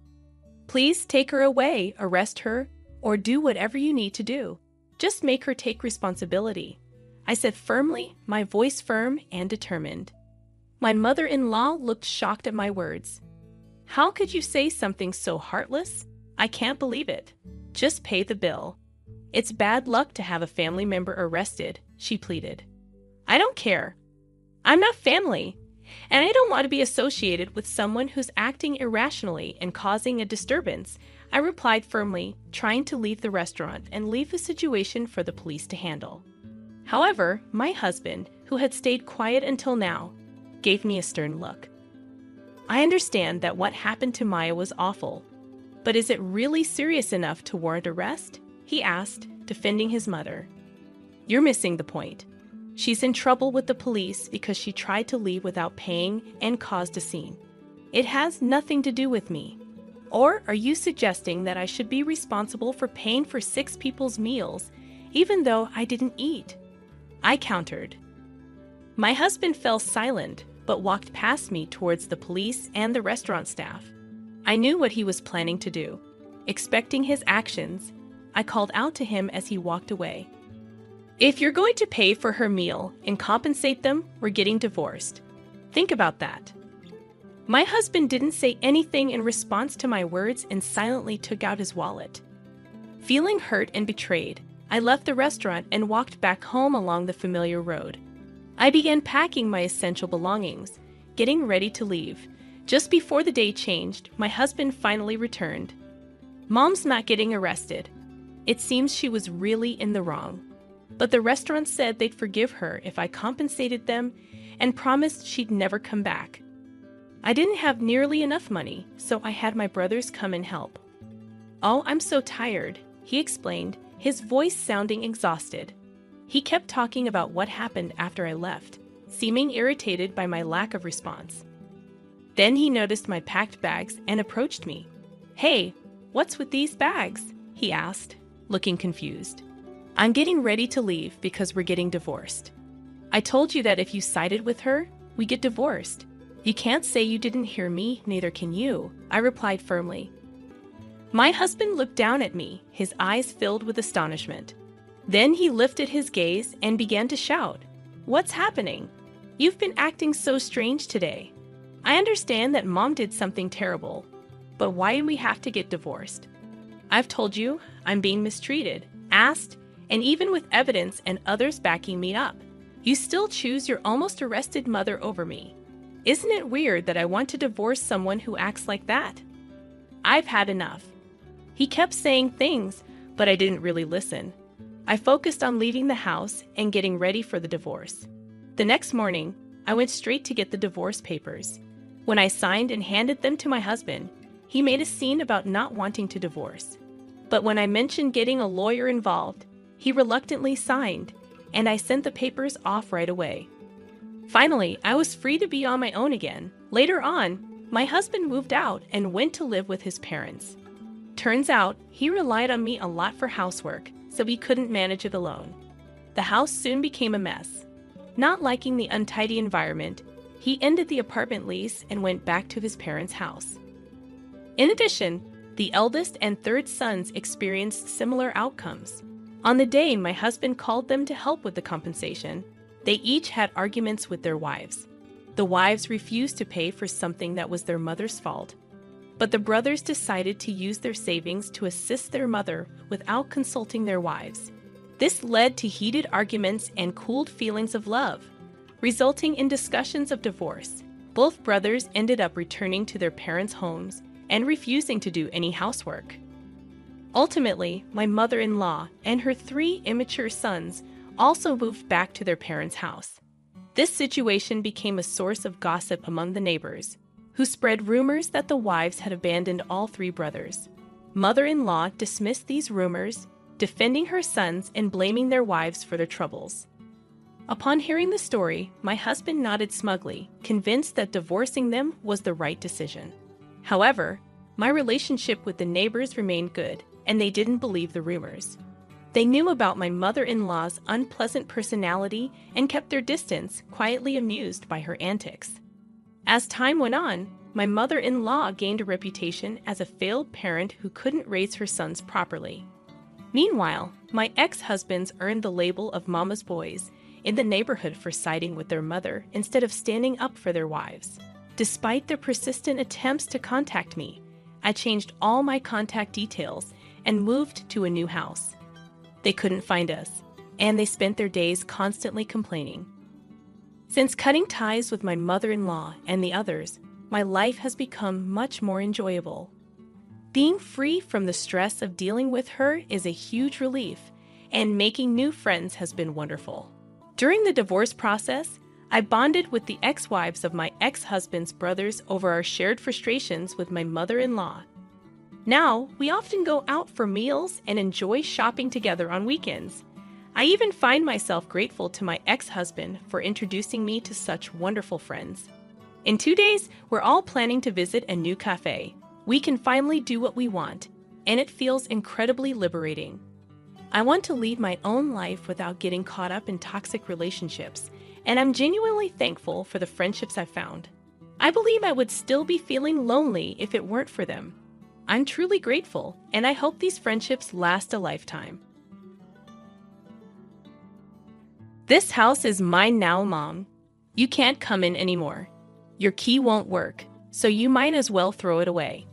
"Please take her away, arrest her, or do whatever you need to do. Just make her take responsibility," I said firmly, my voice firm and determined. My mother-in-law looked shocked at my words. "How could you say something so heartless? I can't believe it. Just pay the bill. It's bad luck to have a family member arrested," she pleaded. "I don't care. I'm not family, and I don't want to be associated with someone who's acting irrationally and causing a disturbance," I replied firmly, trying to leave the restaurant and leave the situation for the police to handle. However, my husband, who had stayed quiet until now, gave me a stern look. "I understand that what happened to Maya was awful, but is it really serious enough to warrant arrest?" he asked, defending his mother. "You're missing the point. She's in trouble with the police because she tried to leave without paying and caused a scene. It has nothing to do with me. Or are you suggesting that I should be responsible for paying for 6 people's meals, even though I didn't eat?" I countered. My husband fell silent, but walked past me towards the police and the restaurant staff. I knew what he was planning to do. Expecting his actions, I called out to him as he walked away. "If you're going to pay for her meal and compensate them, we're getting divorced. Think about that. My husband didn't say anything in response to my words and silently took out his wallet. Feeling hurt and betrayed, I left the restaurant and walked back home along the familiar road. I began packing my essential belongings, getting ready to leave. Just before the day changed, my husband finally returned. Mom's not getting arrested. It seems she was really in the wrong. But the restaurant said they'd forgive her if I compensated them and promised she'd never come back. I didn't have nearly enough money, so I had my brothers come and help. "Oh, I'm so tired," he explained, his voice sounding exhausted. He kept talking about what happened after I left, seeming irritated by my lack of response. Then he noticed my packed bags and approached me. "Hey, what's with these bags?" he asked, looking confused. "I'm getting ready to leave because we're getting divorced. I told you that if you sided with her, we get divorced. You can't say you didn't hear me, neither can you," I replied firmly. My husband looked down at me, his eyes filled with astonishment. Then he lifted his gaze and began to shout, "What's happening? You've been acting so strange today. I understand that Mom did something terrible, but why do we have to get divorced? I've told you I'm being mistreated, asked, and even with evidence and others backing me up, you still choose your almost arrested mother over me. Isn't it weird that I want to divorce someone who acts like that? I've had enough." He kept saying things, but I didn't really listen. I focused on leaving the house and getting ready for the divorce. The next morning, I went straight to get the divorce papers. When I signed and handed them to my husband, he made a scene about not wanting to divorce. But when I mentioned getting a lawyer involved, he reluctantly signed, and I sent the papers off right away. Finally, I was free to be on my own again. Later on, my husband moved out and went to live with his parents. Turns out, he relied on me a lot for housework, so he couldn't manage it alone. The house soon became a mess. Not liking the untidy environment, he ended the apartment lease and went back to his parents' house. In addition, the eldest and third sons experienced similar outcomes. On the day my husband called them to help with the compensation, they each had arguments with their wives. The wives refused to pay for something that was their mother's fault, but the brothers decided to use their savings to assist their mother without consulting their wives. This led to heated arguments and cooled feelings of love, resulting in discussions of divorce. Both brothers ended up returning to their parents' homes and refusing to do any housework. Ultimately, my mother-in-law and her 3 immature sons also moved back to their parents' house. This situation became a source of gossip among the neighbors, who spread rumors that the wives had abandoned all 3 brothers. Mother-in-law dismissed these rumors, defending her sons and blaming their wives for their troubles. Upon hearing the story, my husband nodded smugly, convinced that divorcing them was the right decision. However, my relationship with the neighbors remained good, and they didn't believe the rumors. They knew about my mother-in-law's unpleasant personality and kept their distance, quietly amused by her antics. As time went on, my mother-in-law gained a reputation as a failed parent who couldn't raise her sons properly. Meanwhile, my ex-husbands earned the label of mama's boys in the neighborhood for siding with their mother instead of standing up for their wives. Despite their persistent attempts to contact me, I changed all my contact details and moved to a new house. They couldn't find us, and they spent their days constantly complaining. Since cutting ties with my mother-in-law and the others, my life has become much more enjoyable. Being free from the stress of dealing with her is a huge relief, and making new friends has been wonderful. During the divorce process, I bonded with the ex-wives of my ex-husband's brothers over our shared frustrations with my mother-in-law. Now, we often go out for meals and enjoy shopping together on weekends. I even find myself grateful to my ex-husband for introducing me to such wonderful friends. In 2 days, we're all planning to visit a new cafe. We can finally do what we want, and it feels incredibly liberating. I want to lead my own life without getting caught up in toxic relationships, and I'm genuinely thankful for the friendships I've found. I believe I would still be feeling lonely if it weren't for them. I'm truly grateful, and I hope these friendships last a lifetime. This house is mine now, Mom. You can't come in anymore. Your key won't work, so you might as well throw it away."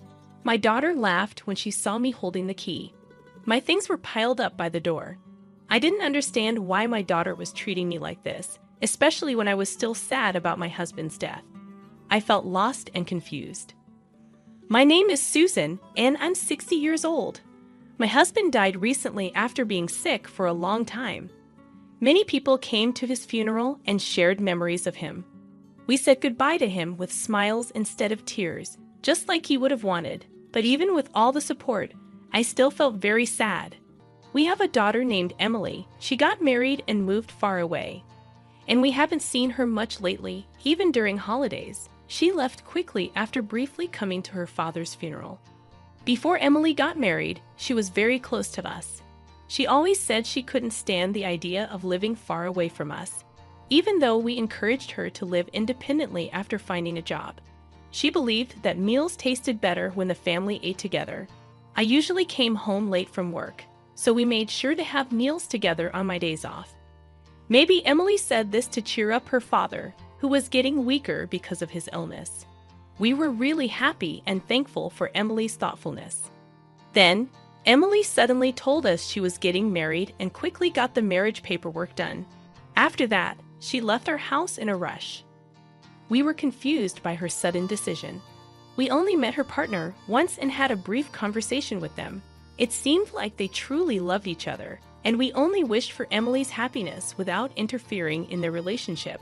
My daughter laughed when she saw me holding the key. My things were piled up by the door. I didn't understand why my daughter was treating me like this, especially when I was still sad about my husband's death. I felt lost and confused. "My name is Susan, and I'm 60 years old. My husband died recently after being sick for a long time. Many people came to his funeral and shared memories of him. We said goodbye to him with smiles instead of tears, just like he would have wanted. But even with all the support, I still felt very sad. We have a daughter named Emily. She got married and moved far away. And we haven't seen her much lately, even during holidays. She left quickly after briefly coming to her father's funeral. Before Emily got married, she was very close to us. She always said she couldn't stand the idea of living far away from us, even though we encouraged her to live independently after finding a job. She believed that meals tasted better when the family ate together. I usually came home late from work, so we made sure to have meals together on my days off. Maybe Emily said this to cheer up her father, who was getting weaker because of his illness. We were really happy and thankful for Emily's thoughtfulness. Then, Emily suddenly told us she was getting married and quickly got the marriage paperwork done. After that, she left our house in a rush. We were confused by her sudden decision. We only met her partner once and had a brief conversation with them. It seemed like they truly loved each other, and we only wished for Emily's happiness without interfering in their relationship.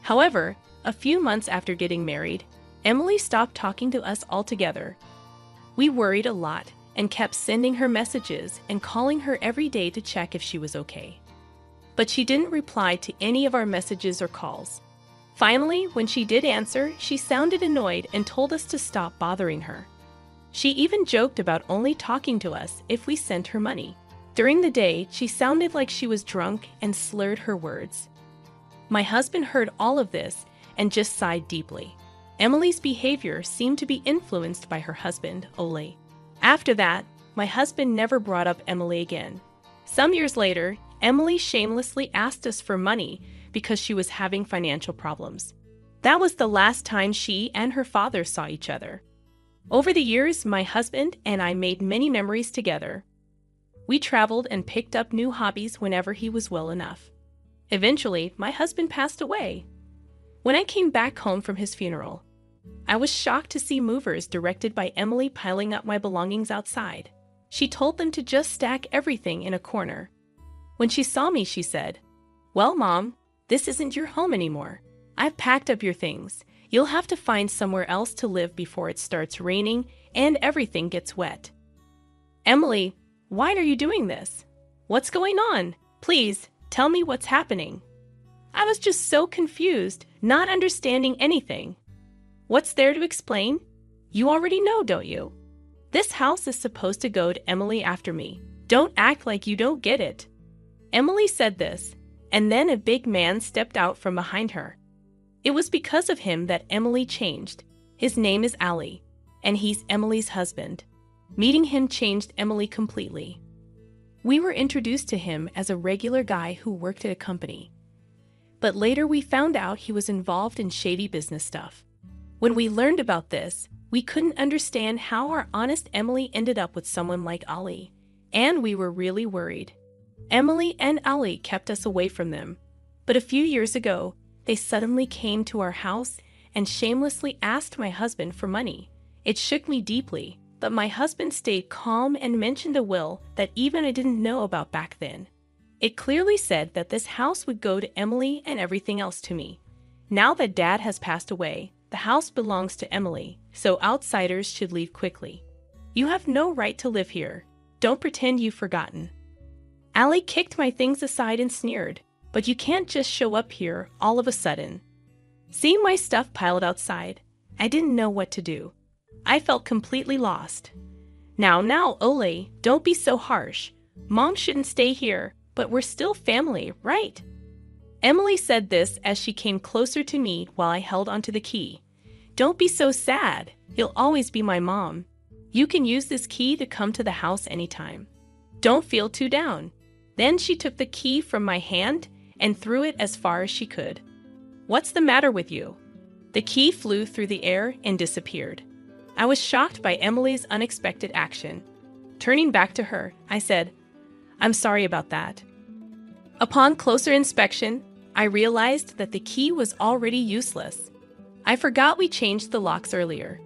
However, a few months after getting married, Emily stopped talking to us altogether. We worried a lot and kept sending her messages and calling her every day to check if she was okay. But she didn't reply to any of our messages or calls. Finally, when she did answer, she sounded annoyed and told us to stop bothering her. She even joked about only talking to us if we sent her money. During the day, she sounded like she was drunk and slurred her words. My husband heard all of this and just sighed deeply. Emily's behavior seemed to be influenced by her husband, Ole. After that, my husband never brought up Emily again. Some years later, Emily shamelessly asked us for money because she was having financial problems. That was the last time she and her father saw each other. Over the years, my husband and I made many memories together. We traveled and picked up new hobbies whenever he was well enough. Eventually, my husband passed away. When I came back home from his funeral, I was shocked to see movers directed by Emily piling up my belongings outside. She told them to just stack everything in a corner. When she saw me, she said, "Well, Mom, this isn't your home anymore. I've packed up your things. You'll have to find somewhere else to live before it starts raining and everything gets wet." "Emily, why are you doing this? What's going on? Please, tell me what's happening." I was just so confused, not understanding anything. "What's there to explain? You already know, don't you? This house is supposed to go to Emily after me. Don't act like you don't get it." Emily said this, and then a big man stepped out from behind her. It was because of him that Emily changed. His name is Ali, and he's Emily's husband. Meeting him changed Emily completely. We were introduced to him as a regular guy who worked at a company. But later we found out he was involved in shady business stuff. When we learned about this, we couldn't understand how our honest Emily ended up with someone like Ali, and we were really worried. Emily and Ali kept us away from them, but a few years ago, they suddenly came to our house and shamelessly asked my husband for money. It shook me deeply, but my husband stayed calm and mentioned a will that even I didn't know about back then. It clearly said that this house would go to Emily and everything else to me. Now that Dad has passed away, the house belongs to Emily, so outsiders should leave quickly. You have no right to live here. Don't pretend you've forgotten. Ali kicked my things aside and sneered, "But you can't just show up here all of a sudden." Seeing my stuff piled outside, I didn't know what to do. I felt completely lost. Now, Ole, don't be so harsh. Mom shouldn't stay here, but we're still family, right?" Emily said this as she came closer to me while I held onto the key. "Don't be so sad. You'll always be my mom. You can use this key to come to the house anytime. Don't feel too down." Then she took the key from my hand and threw it as far as she could. "What's the matter with you? The key flew through the air and disappeared. I was shocked by Emily's unexpected action. Turning back to her, I said, "I'm sorry about that." Upon closer inspection, I realized that the key was already useless. I forgot we changed the locks earlier.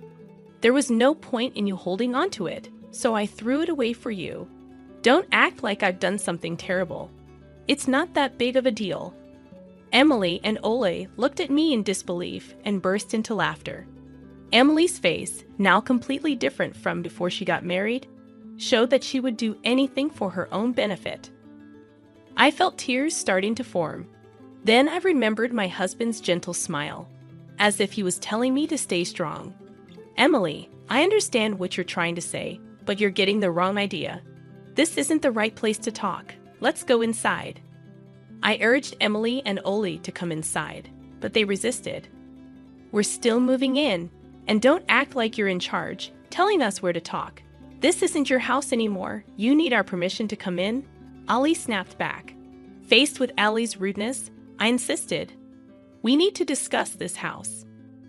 There was no point in you holding onto it, so I threw it away for you. Don't act like I've done something terrible. It's not that big of a deal. Emily and Ole looked at me in disbelief and burst into laughter. Emily's face, now completely different from before she got married, showed that she would do anything for her own benefit. I felt tears starting to form. Then I remembered my husband's gentle smile, as if he was telling me to stay strong. "Emily, I understand what you're trying to say, but you're getting the wrong idea. This isn't the right place to talk. Let's go inside." I urged Emily and Ole to come inside, but they resisted. "We're still moving in, and don't act like you're in charge, telling us where to talk. This isn't your house anymore. You need our permission to come in." Ali snapped back. Faced with Ali's rudeness, I insisted, "We need to discuss this house.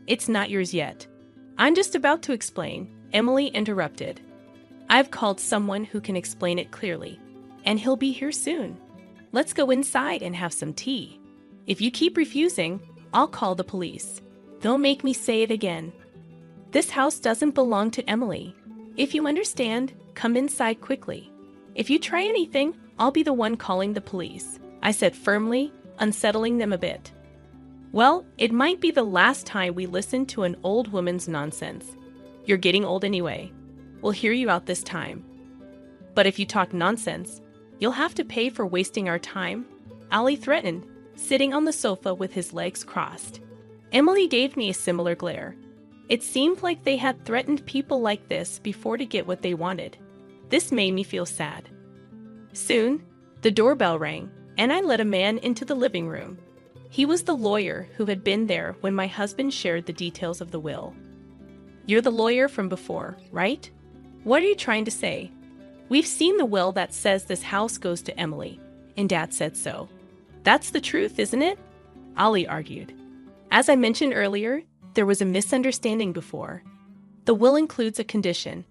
It's not yours yet." "I'm just about to explain," Emily interrupted. "I've called someone who can explain it clearly, and he'll be here soon. Let's go inside and have some tea. If you keep refusing, I'll call the police. Don't make me say it again. This house doesn't belong to Emily. If you understand, come inside quickly. If you try anything, I'll be the one calling the police," I said firmly, unsettling them a bit. "Well, it might be the last time we listen to an old woman's nonsense. You're getting old anyway. We'll hear you out this time. But if you talk nonsense, you'll have to pay for wasting our time," Ali threatened, sitting on the sofa with his legs crossed. Emily gave me a similar glare. It seemed like they had threatened people like this before to get what they wanted. This made me feel sad. Soon, the doorbell rang, and I let a man into the living room. He was the lawyer who had been there when my husband shared the details of the will. "You're the lawyer from before, right? What are you trying to say?" "We've seen the will that says this house goes to Emily, and Dad said so." "That's the truth, isn't it?" Ali argued. "As I mentioned earlier, there was a misunderstanding before. The will includes a condition,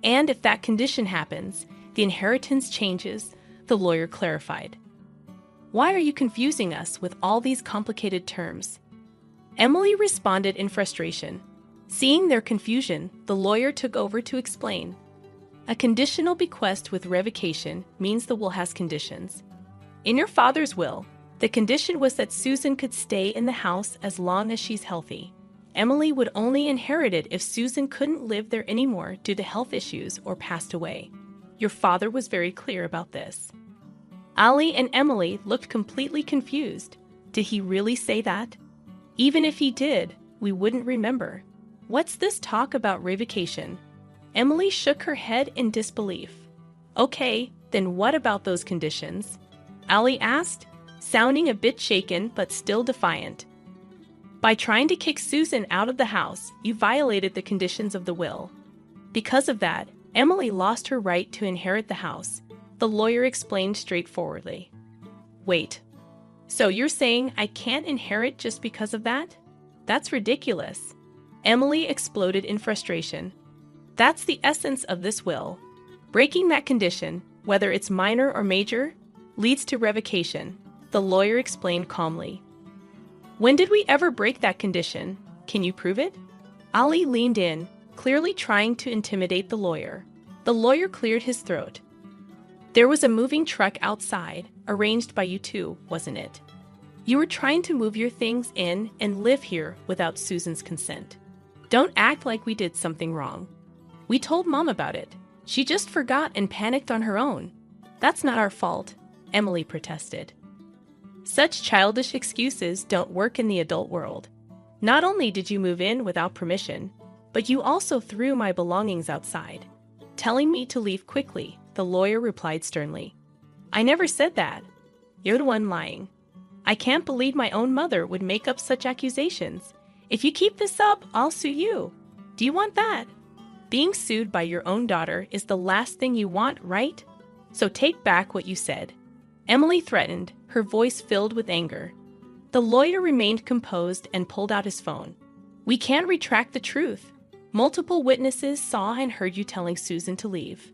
and if that condition happens, the inheritance changes," the lawyer clarified. "Why are you confusing us with all these complicated terms?" Emily responded in frustration. Seeing their confusion, the lawyer took over to explain. "A conditional bequest with revocation means the will has conditions. In your father's will, the condition was that Susan could stay in the house as long as she's healthy. Emily would only inherit it if Susan couldn't live there anymore due to health issues or passed away. Your father was very clear about this." Ali and Emily looked completely confused. Did he really say that? Even if he did, we wouldn't remember. What's this talk about revocation? Emily shook her head in disbelief. "Okay, then what about those conditions?" Ali asked, sounding a bit shaken but still defiant. "By trying to kick Susan out of the house, you violated the conditions of the will. Because of that, Emily lost her right to inherit the house," the lawyer explained straightforwardly. "Wait, so you're saying I can't inherit just because of that? That's ridiculous." Emily exploded in frustration. "That's the essence of this will. Breaking that condition, whether it's minor or major, leads to revocation," the lawyer explained calmly. "When did we ever break that condition? Can you prove it?" Ali leaned in, clearly trying to intimidate the lawyer. The lawyer cleared his throat. "There was a moving truck outside, arranged by you two, wasn't it? You were trying to move your things in and live here without Susan's consent. Don't act like we did something wrong. We told Mom about it. She just forgot and panicked on her own. That's not our fault," Emily protested. "Such childish excuses don't work in the adult world. Not only did you move in without permission, but you also threw my belongings outside, telling me to leave quickly," the lawyer replied sternly. "I never said that. You're the one lying. I can't believe my own mother would make up such accusations. If you keep this up, I'll sue you. Do you want that? Being sued by your own daughter is the last thing you want, right? So take back what you said," Emily threatened, her voice filled with anger. The lawyer remained composed and pulled out his phone. We can't retract the truth. Multiple witnesses saw and heard you telling Susan to leave.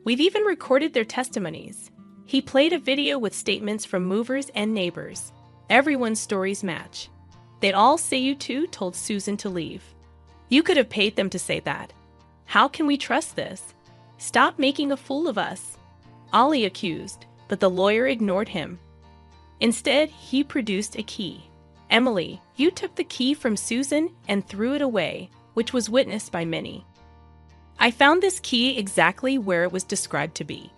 We've even recorded their testimonies. He played a video with statements from movers and neighbors. Everyone's stories match. They'd all say you two told Susan to leave. You could have paid them to say that. How can we trust this? Stop making a fool of us. Ollie accused, but the lawyer ignored him. Instead, he produced a key. Emily, you took the key from Susan and threw it away, which was witnessed by many. I found this key exactly where it was described to be.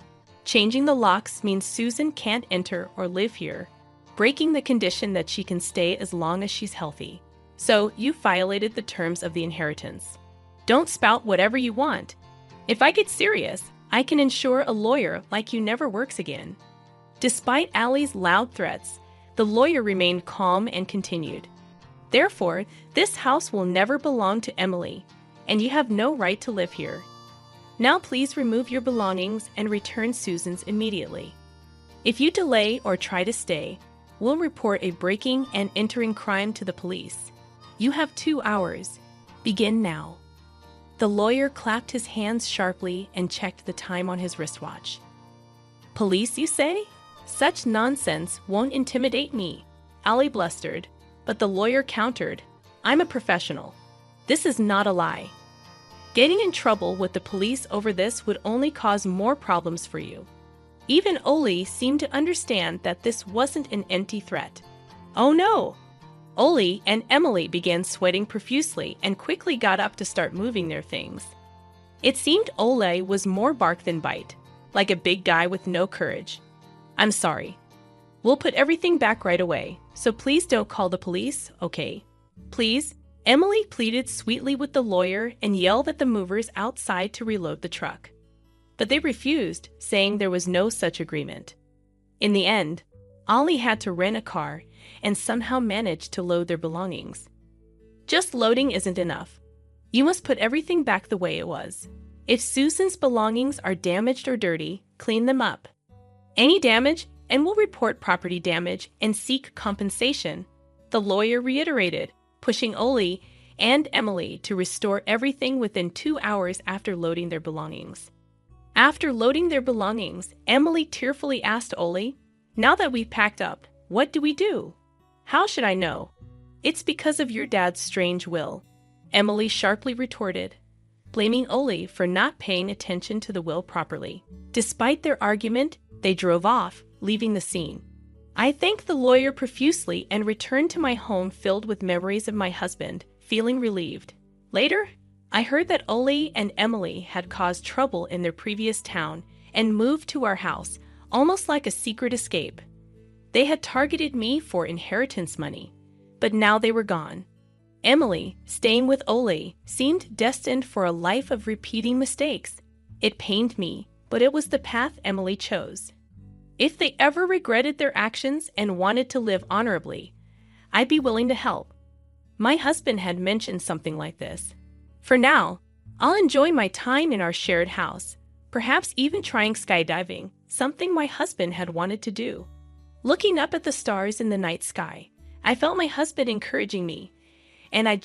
Changing the locks means Susan can't enter or live here, breaking the condition that she can stay as long as she's healthy. So you violated the terms of the inheritance. Don't spout whatever you want. If I get serious, I can ensure a lawyer like you never works again. Despite Allie's loud threats, the lawyer remained calm and continued. Therefore, this house will never belong to Emily, and you have no right to live here. Now please remove your belongings and return Susan's immediately. If you delay or try to stay, we'll report a breaking and entering crime to the police. You have 2 hours. Begin now. The lawyer clapped his hands sharply and checked the time on his wristwatch. Police, you say? Such nonsense won't intimidate me, Allie blustered, but the lawyer countered. I'm a professional. This is not a lie. Getting in trouble with the police over this would only cause more problems for you. Even Ollie seemed to understand that this wasn't an empty threat. Oh no! Ollie and Emily began sweating profusely and quickly got up to start moving their things. It seemed Ollie was more bark than bite, like a big guy with no courage. I'm sorry. We'll put everything back right away, so please don't call the police, okay? Please? Emily pleaded sweetly with the lawyer and yelled at the movers outside to reload the truck. But they refused, saying there was no such agreement. In the end, Ollie had to rent a car and somehow managed to load their belongings. Just loading isn't enough. You must put everything back the way it was. If Susan's belongings are damaged or dirty, clean them up. Any damage, and we'll report property damage and seek compensation, the lawyer reiterated, pushing Ollie and Emily to restore everything within 2 hours after loading their belongings. After loading their belongings, Emily tearfully asked Ollie, "Now that we've packed up, what do we do?" "How should I know? It's because of your dad's strange will," Emily sharply retorted, blaming Ollie for not paying attention to the will properly. Despite their argument, they drove off, leaving the scene. I thanked the lawyer profusely and returned to my home filled with memories of my husband, feeling relieved. Later, I heard that Ollie and Emily had caused trouble in their previous town and moved to our house, almost like a secret escape. They had targeted me for inheritance money, but now they were gone. Emily, staying with Ollie, seemed destined for a life of repeating mistakes. It pained me, but it was the path Emily chose. If they ever regretted their actions and wanted to live honorably, I'd be willing to help. My husband had mentioned something like this. For now, I'll enjoy my time in our shared house, perhaps even trying skydiving, something my husband had wanted to do. Looking up at the stars in the night sky, I felt my husband encouraging me, and I